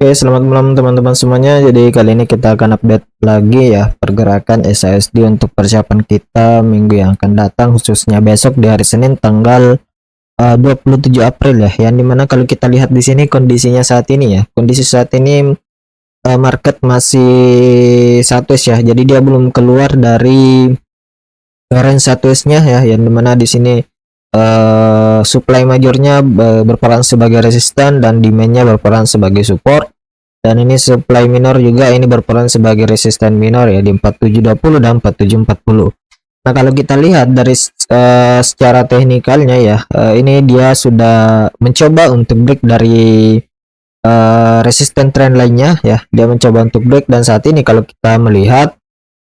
Oke, selamat malam teman-teman semuanya. Jadi kali ini kita akan update lagi ya pergerakan SASD untuk persiapan kita minggu yang akan datang, khususnya besok di hari Senin tanggal 27 April ya. Yang dimana kalau kita lihat di sini kondisinya saat ini ya, kondisi saat ini market masih 1S ya. Jadi dia belum keluar dari range 1S-nya ya, yang dimana di sini supply majornya berperan sebagai resisten dan demand-nya berperan sebagai support, dan ini supply minor juga ini berperan sebagai resisten minor ya di 4720 dan 4740. Nah, kalau kita lihat dari secara teknikalnya ya, ini dia sudah mencoba untuk break dari resisten trend lainnya ya. Dia mencoba untuk break, dan saat ini kalau kita melihat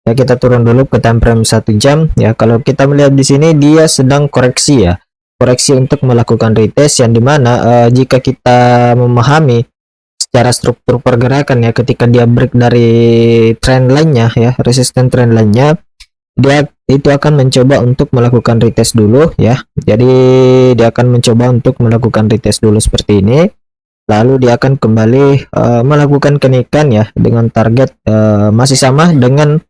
ya, kita turun dulu ke time frame 1 jam ya. Kalau kita melihat di sini dia sedang koreksi ya, koreksi untuk melakukan retest, yang dimana jika kita memahami secara struktur pergerakan ya, ketika dia break dari trend lainnya ya, resisten trend lainnya, dia itu akan mencoba untuk melakukan retest dulu ya. Jadi dia akan mencoba untuk melakukan retest dulu seperti ini, lalu dia akan kembali melakukan kenaikan ya, dengan target masih sama dengan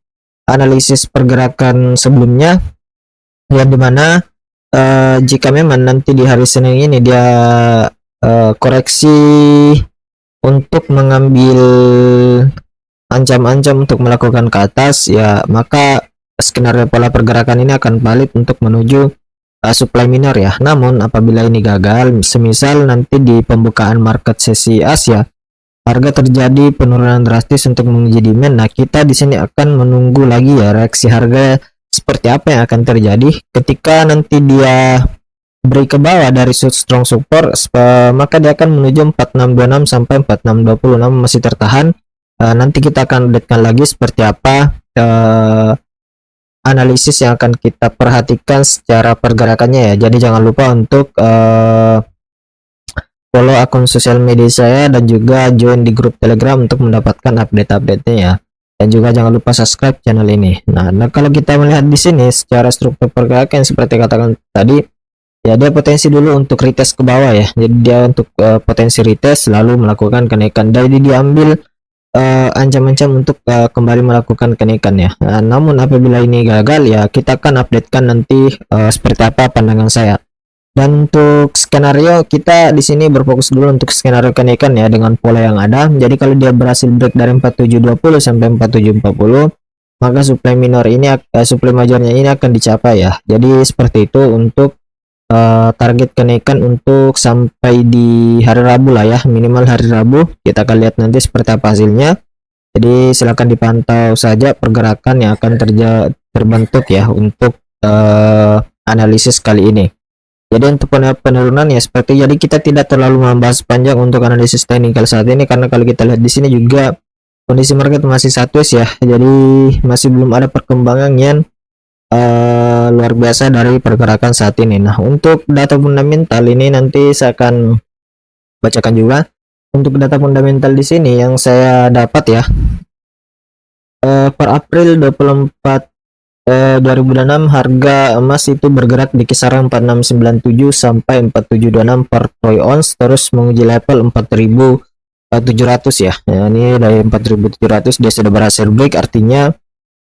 analisis pergerakan sebelumnya, yang dimana jika memang nanti di hari Senin ini dia koreksi untuk mengambil ancam-ancam untuk melakukan ke atas ya, maka skenario pola pergerakan ini akan valid untuk menuju supply minor ya. Namun apabila ini gagal, semisal nanti di pembukaan market sesi Asia harga terjadi penurunan drastis untuk menguji demand, nah kita di sini akan menunggu lagi ya reaksi harga seperti apa yang akan terjadi. Ketika nanti dia break ke bawah dari strong support, maka dia akan menuju 4626 sampai 4620, namun masih tertahan. Nanti kita akan updatekan lagi seperti apa analisis yang akan kita perhatikan secara pergerakannya ya. Jadi jangan lupa untuk follow akun sosial media saya dan juga join di grup Telegram untuk mendapatkan update-update-nya ya. Dan juga jangan lupa subscribe channel ini. Nah, kalau kita melihat di sini secara struktur pergerakan seperti katakan tadi, ya dia potensi dulu untuk retest ke bawah ya. Jadi dia untuk potensi retest lalu melakukan kenaikan. Jadi diambil ancam-ancam untuk kembali melakukan kenaikan ya. Namun apabila ini gagal ya, kita akan updatekan nanti seperti apa pandangan saya. Dan untuk skenario kita di sini berfokus dulu untuk skenario kenaikan ya dengan pola yang ada. Jadi kalau dia berhasil break dari 4720 sampai 4740, maka supply minor ini supply majornya ini akan dicapai ya. Jadi seperti itu untuk target kenaikan untuk sampai di hari Rabu lah ya, minimal hari Rabu. Kita akan lihat nanti seperti apa hasilnya. Jadi silahkan dipantau saja pergerakan yang akan terbentuk ya untuk analisis kali ini. Jadi untuk penurunan ya seperti, jadi kita tidak terlalu membahas panjang untuk analisis teknikal saat ini, karena kalau kita lihat di sini juga kondisi market masih satu ya, jadi masih belum ada perkembangan yang luar biasa dari pergerakan saat ini. Nah, untuk data fundamental ini nanti saya akan bacakan juga. Untuk data fundamental di sini yang saya dapat ya, per April 24 2006 harga emas itu bergerak di kisaran 4697 sampai 4726 per troy ounce, terus menguji level 4700 ya. Ya, ini dari 4700 dia sudah berhasil break, artinya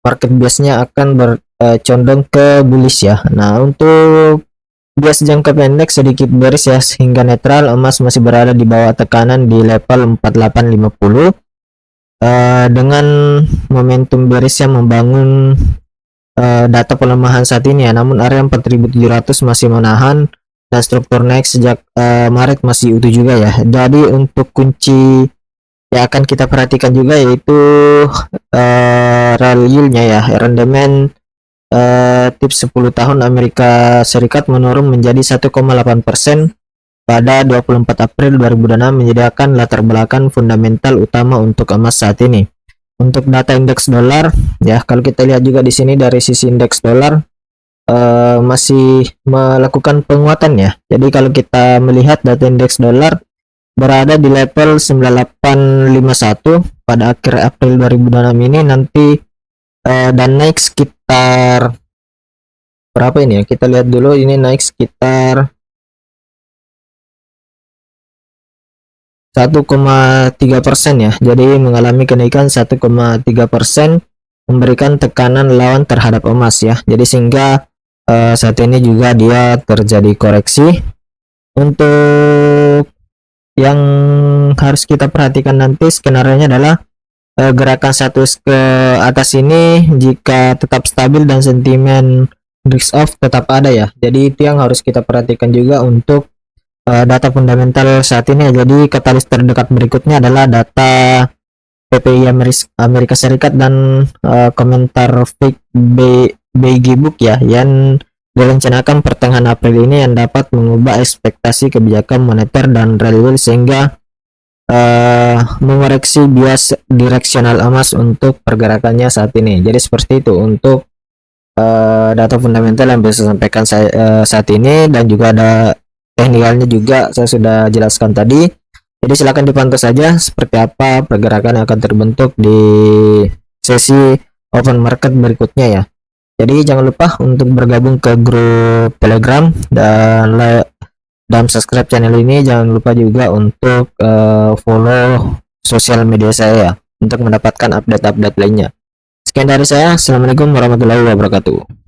market biasnya akan condong ke bullish ya. Nah, untuk bias jangka pendek sedikit bearish ya, sehingga netral. Emas masih berada di bawah tekanan di level 4850 dengan momentum bearish yang membangun data pelemahan saat ini ya. Namun area 4700 masih menahan, dan struktur naik sejak Maret masih utuh juga ya. Jadi untuk kunci yang akan kita perhatikan juga yaitu real yield-nya ya. Rendemen tips 10 tahun Amerika Serikat menurun menjadi 1,8% pada 24 April 2006, menyediakan latar belakang fundamental utama untuk emas saat ini. Untuk data indeks dolar ya, kalau kita lihat juga di sini dari sisi indeks dolar masih melakukan penguatan ya. Jadi kalau kita melihat data indeks dolar berada di level 9851 pada akhir April 2006 ini nanti, dan naik sekitar berapa ini ya, kita lihat dulu. Ini naik sekitar 1,3% ya. Jadi mengalami kenaikan 1,3%, memberikan tekanan lawan terhadap emas ya. Jadi sehingga saat ini juga dia terjadi koreksi. Untuk yang harus kita perhatikan nanti skenario-nya adalah gerakan satu ke atas ini jika tetap stabil dan sentimen risk off tetap ada ya. Jadi itu yang harus kita perhatikan juga untuk data fundamental saat ini ya. Jadi katalis terdekat berikutnya adalah data PPI Amerika Serikat dan komentar fake BG Book ya, yang direncanakan pertengahan April ini, yang dapat mengubah ekspektasi kebijakan moneter dan real yield sehingga mengoreksi bias direksional emas untuk pergerakannya saat ini. Jadi seperti itu untuk data fundamental yang bisa saya sampaikan saat ini, dan juga ada teknikalnya juga saya sudah jelaskan tadi. Jadi silakan dipantau saja seperti apa pergerakan yang akan terbentuk di sesi open market berikutnya ya. Jadi jangan lupa untuk bergabung ke grup Telegram dan subscribe channel ini. Jangan lupa juga untuk follow sosial media saya untuk mendapatkan update-update lainnya. Sekian dari saya. Assalamualaikum warahmatullahi wabarakatuh.